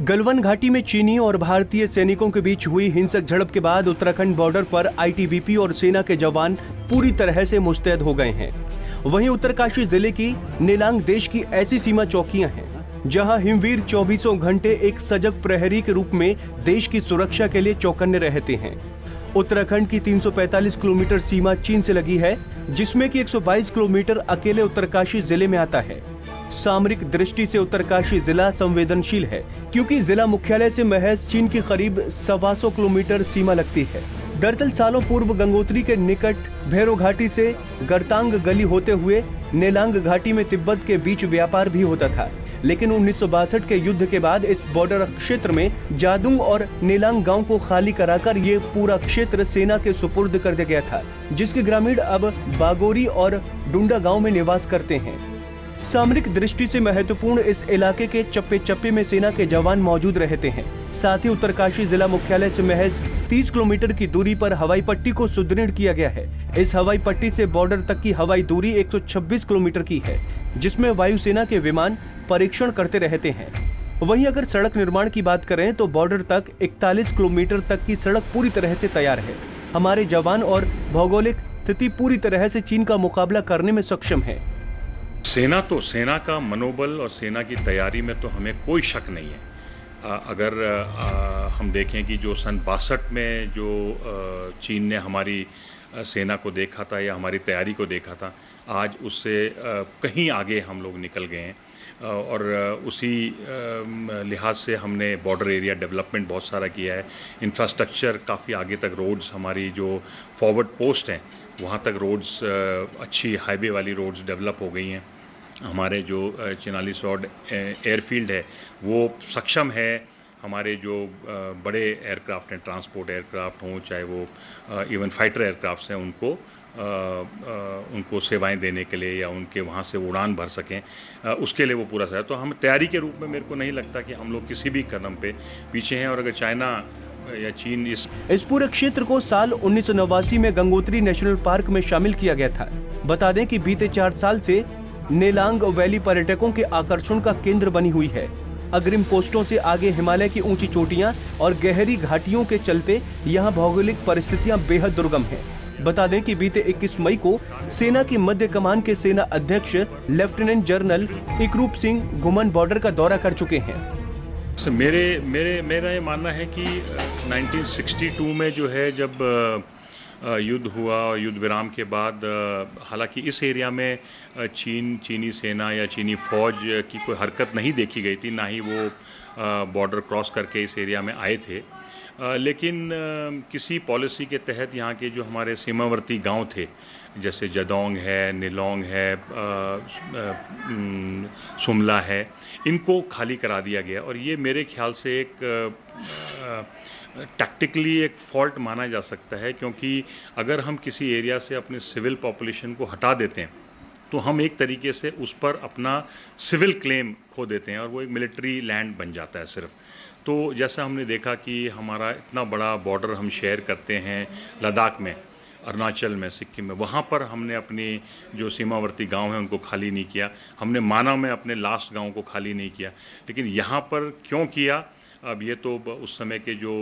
गलवान घाटी में चीनी और भारतीय सैनिकों के बीच हुई हिंसक झड़प के बाद उत्तराखंड बॉर्डर पर आईटीबीपी और सेना के जवान पूरी तरह से मुस्तैद हो गए हैं। वहीं उत्तरकाशी जिले की नेलांग देश की ऐसी सीमा चौकियां हैं जहां हिमवीर 24 घंटे एक सजग प्रहरी के रूप में देश की सुरक्षा के लिए चौकन्ने रहते हैं। उत्तराखंड की 345 किलोमीटर सीमा चीन से लगी है, जिसमें कि 122 किलोमीटर अकेले उत्तरकाशी जिले में आता है। सामरिक दृष्टि से उत्तरकाशी जिला संवेदनशील है, क्योंकि जिला मुख्यालय से महज चीन की करीब 125 किलोमीटर सीमा लगती है। दरअसल सालों पूर्व गंगोत्री के निकट भैरो घाटी से गरतांग गली होते हुए नेलांग घाटी में तिब्बत के बीच व्यापार भी होता था, लेकिन 1962 के युद्ध के बाद इस बॉर्डर क्षेत्र में जादुंग और नेलांग गांव को खाली कराकर ये पूरा क्षेत्र सेना के सुपुर्द कर दिया गया था, जिसके ग्रामीण अब बागोरी और डुंडा गांव में निवास करते हैं। सामरिक दृष्टि से महत्वपूर्ण इस इलाके के चप्पे चप्पे में सेना के जवान मौजूद रहते हैं। साथ ही उत्तरकाशी जिला मुख्यालय से महज 30 किलोमीटर की दूरी पर हवाई पट्टी को सुदृढ़ किया गया है। इस हवाई पट्टी से बॉर्डर तक की हवाई दूरी 126 किलोमीटर की है, जिसमें वायुसेना के विमान परीक्षण करते रहते हैं। वहीं अगर सड़क निर्माण की बात करें तो बॉर्डर तक 41 किलोमीटर तक की सड़क पूरी तरह से तैयार है। हमारे जवान और भौगोलिक स्थिति पूरी तरह से चीन का मुकाबला करने में सक्षम है। सेना का मनोबल और सेना की तैयारी में तो हमें कोई शक नहीं है। अगर हम देखें कि जो सन 62 में जो चीन ने हमारी सेना को देखा था या हमारी तैयारी को देखा था, आज उससे कहीं आगे हम लोग निकल गए हैं और उसी लिहाज से हमने बॉर्डर एरिया डेवलपमेंट बहुत सारा किया है। इंफ्रास्ट्रक्चर काफ़ी आगे तक, रोड्स, हमारी जो फॉरवर्ड पोस्ट हैं वहाँ तक रोड्स, अच्छी हाईवे वाली रोड्स डेवलप हो गई हैं। हमारे जो चिनाली सॉर्ड एयरफील्ड है वो सक्षम है हमारे जो बड़े एयरक्राफ्ट हैं, ट्रांसपोर्ट एयरक्राफ्ट हों चाहे वो इवन फाइटर एयरक्राफ्ट्स हैं, उनको सेवाएं देने के लिए या उनके वहाँ से उड़ान भर सकें, उसके लिए वो पूरा सा है। तो हम तैयारी के रूप में मेरे को नहीं लगता कि हम लोग किसी भी कदम पे पीछे हैं। और अगर चाइना या चीन इस पूरे क्षेत्र को साल 1989 में गंगोत्री नेशनल पार्क में शामिल किया गया था। बता दें कि बीते 4 साल से नेलांग वैली पर्यटकों के आकर्षण का केंद्र बनी हुई है। अग्रिम पोस्टों से आगे हिमालय की ऊंची चोटियां और गहरी घाटियों के चलते यहां भौगोलिक परिस्थितियां बेहद दुर्गम हैं। बता दें कि बीते 21 मई को सेना की मध्य कमान के सेना अध्यक्ष लेफ्टिनेंट जनरल इकरूप सिंह घुमन बॉर्डर का दौरा कर चुके हैं। मेरा ये मानना है कि 1962 में जो है जब युद्ध हुआ और युद्ध विराम के बाद हालांकि इस एरिया में चीनी सेना या चीनी फौज की कोई हरकत नहीं देखी गई थी, ना ही वो बॉर्डर क्रॉस करके इस एरिया में आए थे। लेकिन किसी पॉलिसी के तहत यहाँ के जो हमारे सीमावर्ती गांव थे, जैसे जदोंग है, निलोंग है, सुमला है, इनको खाली करा दिया गया। और ये मेरे ख्याल से एक टैक्टिकली एक फॉल्ट माना जा सकता है, क्योंकि अगर हम किसी एरिया से अपने सिविल पॉपुलेशन को हटा देते हैं तो हम एक तरीके से उस पर अपना सिविल क्लेम खो देते हैं और वो एक मिलिट्री लैंड बन जाता है सिर्फ। तो जैसा हमने देखा कि हमारा इतना बड़ा बॉर्डर हम शेयर करते हैं लद्दाख में, अरुणाचल में, सिक्किम में, वहाँ पर हमने अपनी जो सीमावर्ती गांव हैं उनको खाली नहीं किया। हमने माना में अपने लास्ट गांव को खाली नहीं किया, लेकिन यहाँ पर क्यों किया, अब ये तो उस समय के जो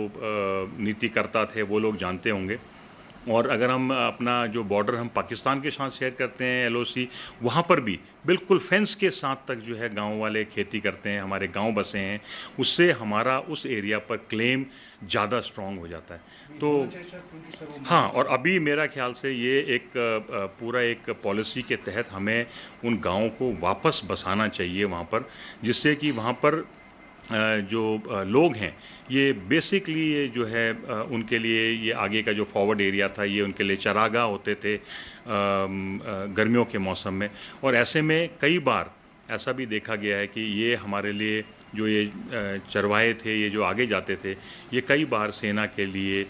नीतिकर्ता थे वो लोग जानते होंगे। और अगर हम अपना जो बॉर्डर हम पाकिस्तान के साथ शेयर करते हैं LOC, वहाँ पर भी बिल्कुल फेंस के साथ तक जो है गांव वाले खेती करते हैं, हमारे गांव बसे हैं, उससे हमारा उस एरिया पर क्लेम ज़्यादा स्ट्रॉन्ग हो जाता है। तो हाँ, और अभी मेरा ख्याल से ये एक पूरा एक पॉलिसी के तहत हमें उन गाँवों को वापस बसाना चाहिए वहाँ पर, जिससे कि वहाँ पर जो लोग हैं ये बेसिकली ये जो है उनके लिए ये आगे का जो फॉरवर्ड एरिया था ये उनके लिए चरागाह होते थे गर्मियों के मौसम में। और ऐसे में कई बार ऐसा भी देखा गया है कि ये हमारे लिए जो ये चरवाहे थे, ये जो आगे जाते थे, ये कई बार सेना के लिए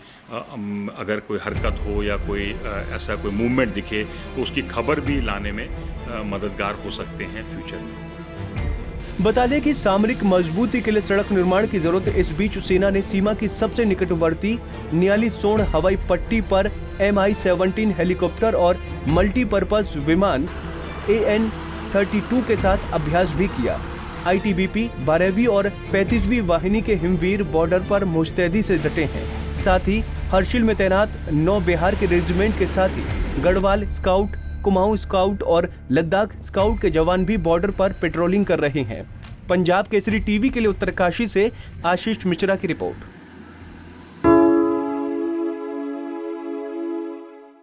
अगर कोई हरकत हो या कोई ऐसा कोई मूवमेंट दिखे तो उसकी खबर भी लाने में मददगार हो सकते हैं फ्यूचर में। बता दें कि सामरिक मजबूती के लिए सड़क निर्माण की जरूरत। इस बीच सेना ने सीमा की सबसे निकटवर्ती नियाली सोन हवाई पट्टी पर MI-17 हेलीकॉप्टर और मल्टीपर्पज विमान AN-32 के साथ अभ्यास भी किया। आईटीबीपी 12वीं और 35वीं वाहिनी के हिमवीर बॉर्डर पर मुस्तैदी से डटे हैं। साथ ही हर्षिल में तैनात 9 बिहार के रेजिमेंट के साथ ही गढ़वाल स्काउट, कुमाऊं स्काउट और लद्दाख स्काउट के जवान भी बॉर्डर पर पेट्रोलिंग कर रहे हैं। पंजाब केसरी टीवी के लिए उत्तरकाशी से आशीष मिश्रा की रिपोर्ट।